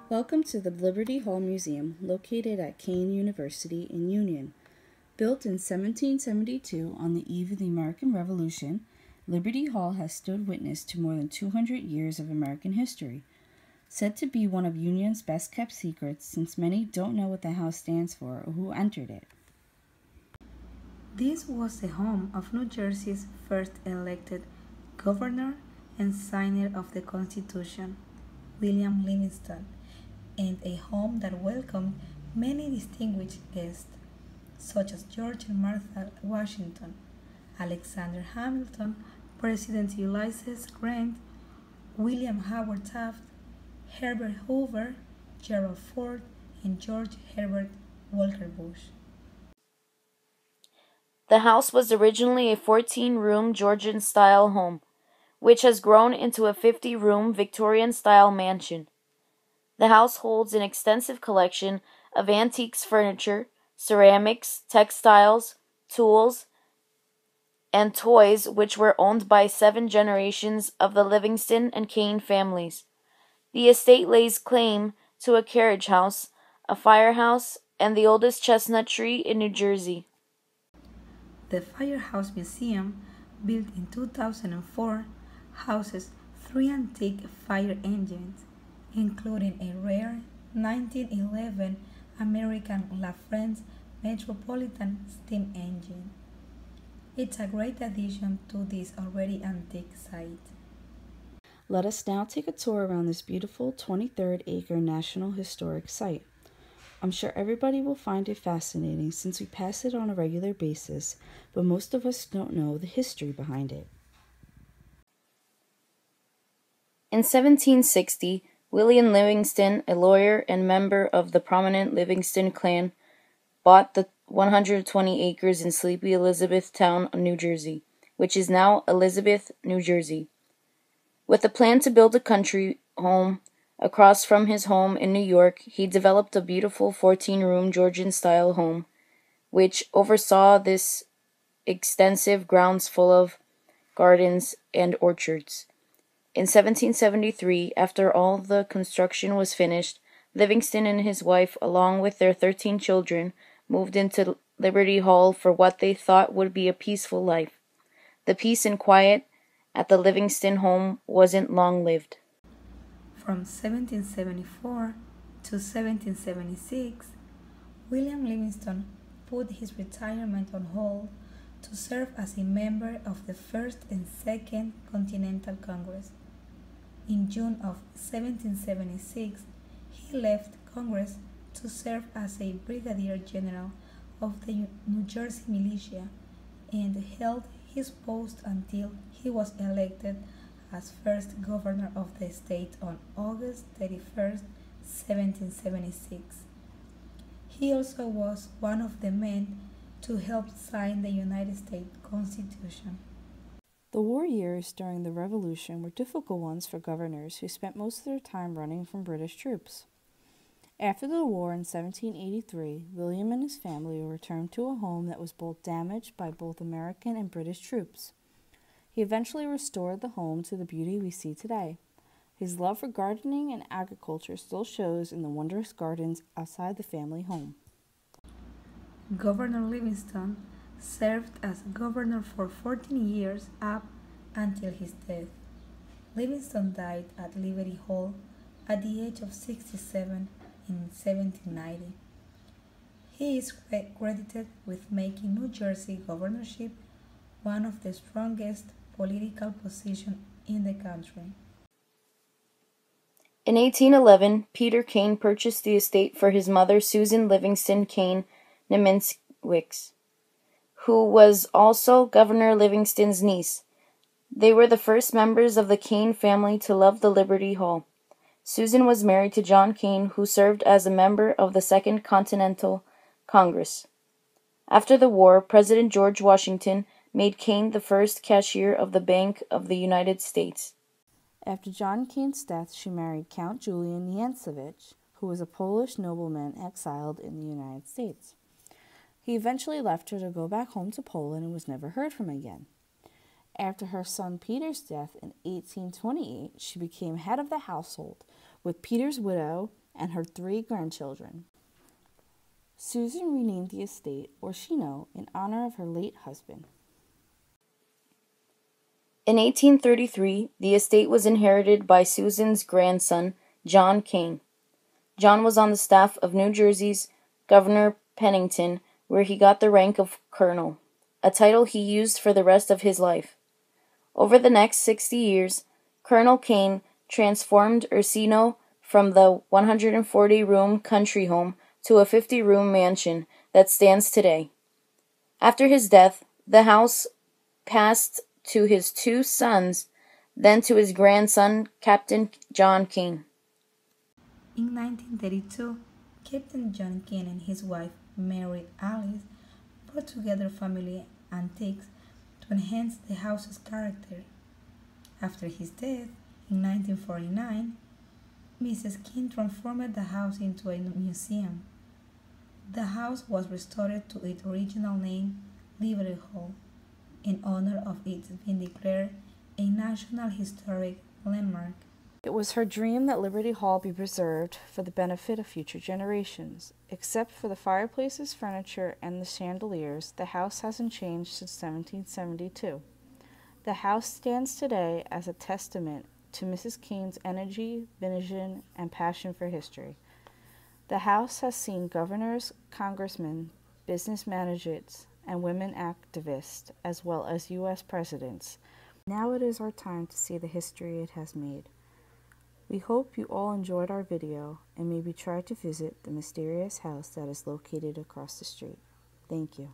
Welcome to the Liberty Hall Museum, located at Kean University in Union. Built in 1772 on the eve of the American Revolution, Liberty Hall has stood witness to more than 200 years of American history. Said to be one of Union's best-kept secrets, since many don't know what the house stands for or who entered it. This was the home of New Jersey's first elected governor and signer of the Constitution, William Livingston, and a home that welcomed many distinguished guests, such as George and Martha Washington, Alexander Hamilton, President Ulysses Grant, William Howard Taft, Herbert Hoover, Gerald Ford, and George Herbert Walker Bush. The house was originally a 14-room Georgian-style home, which has grown into a 50-room Victorian-style mansion. The house holds an extensive collection of antiques furniture, ceramics, textiles, tools, and toys which were owned by 7 generations of the Livingston and Kean families. The estate lays claim to a carriage house, a firehouse, and the oldest chestnut tree in New Jersey. The Firehouse Museum, built in 2004, houses 3 antique fire engines, including a rare 1911 American LaFrance Metropolitan steam engine. It's a great addition to this already antique site. Let us now take a tour around this beautiful 23rd-acre National Historic Site. I'm sure everybody will find it fascinating since we pass it on a regular basis, but most of us don't know the history behind it. In 1760, William Livingston, a lawyer and member of the prominent Livingston clan, bought the 120 acres in sleepy Elizabethtown, New Jersey, which is now Elizabeth, New Jersey. With a plan to build a country home across from his home in New York, he developed a beautiful 14-room Georgian-style home, which oversaw this extensive grounds full of gardens and orchards. In 1773, after all the construction was finished, Livingston and his wife, along with their 13 children, moved into Liberty Hall for what they thought would be a peaceful life. The peace and quiet at the Livingston home wasn't long-lived. From 1774 to 1776, William Livingston put his retirement on hold to serve as a member of the First and Second Continental Congress. In June of 1776, he left Congress to serve as a brigadier general of the New Jersey militia and held his post until he was elected as first governor of the state on August 31, 1776. He also was one of the men to help sign the United States Constitution. The war years during the Revolution were difficult ones for governors who spent most of their time running from British troops. After the war in 1783, William and his family returned to a home that was both damaged by both American and British troops. He eventually restored the home to the beauty we see today. His love for gardening and agriculture still shows in the wondrous gardens outside the family home. Governor Livingston served as governor for 14 years up until his death. Livingston died at Liberty Hall at the age of 67 in 1790. He is credited with making New Jersey governorship one of the strongest political positions in the country. In 1811, Peter Kean purchased the estate for his mother, Susan Livingston Kean Neminskiewicz, who was also Governor Livingston's niece. They were the first members of the Kean family to love the Liberty Hall. Susan was married to John Kean, who served as a member of the Second Continental Congress. After the war, President George Washington made Kean the first cashier of the Bank of the United States. After John Kean's death, she married Count Julian Yancevich, who was a Polish nobleman exiled in the United States. He eventually left her to go back home to Poland and was never heard from again. After her son Peter's death in 1828, she became head of the household, with Peter's widow, and her 3 grandchildren. Susan renamed the estate Orsino in honor of her late husband. In 1833, the estate was inherited by Susan's grandson, John Kane. John was on the staff of New Jersey's Governor Pennington, where he got the rank of colonel, a title he used for the rest of his life. Over the next 60 years, Colonel Kane transformed Orsino from the 140-room country home to a 50-room mansion that stands today. After his death, the house passed to his 2 sons, then to his grandson, Captain John Kane. In 1932, Captain John Kane and his wife, Mary Alice, brought together family antiques to enhance the house's character. After his death, in 1949, Mrs. Kane transformed the house into a museum. The house was restored to its original name, Liberty Hall, in honor of its being declared a National Historic Landmark. It was her dream that Liberty Hall be preserved for the benefit of future generations. Except for the fireplaces, furniture, and the chandeliers, the house hasn't changed since 1772. The house stands today as a testament to Mrs. Kane's energy, vision, and passion for history. The house has seen governors, congressmen, business managers, and women activists, as well as U.S. presidents. Now it is our time to see the history it has made. We hope you all enjoyed our video and maybe try to visit the mysterious house that is located across the street. Thank you.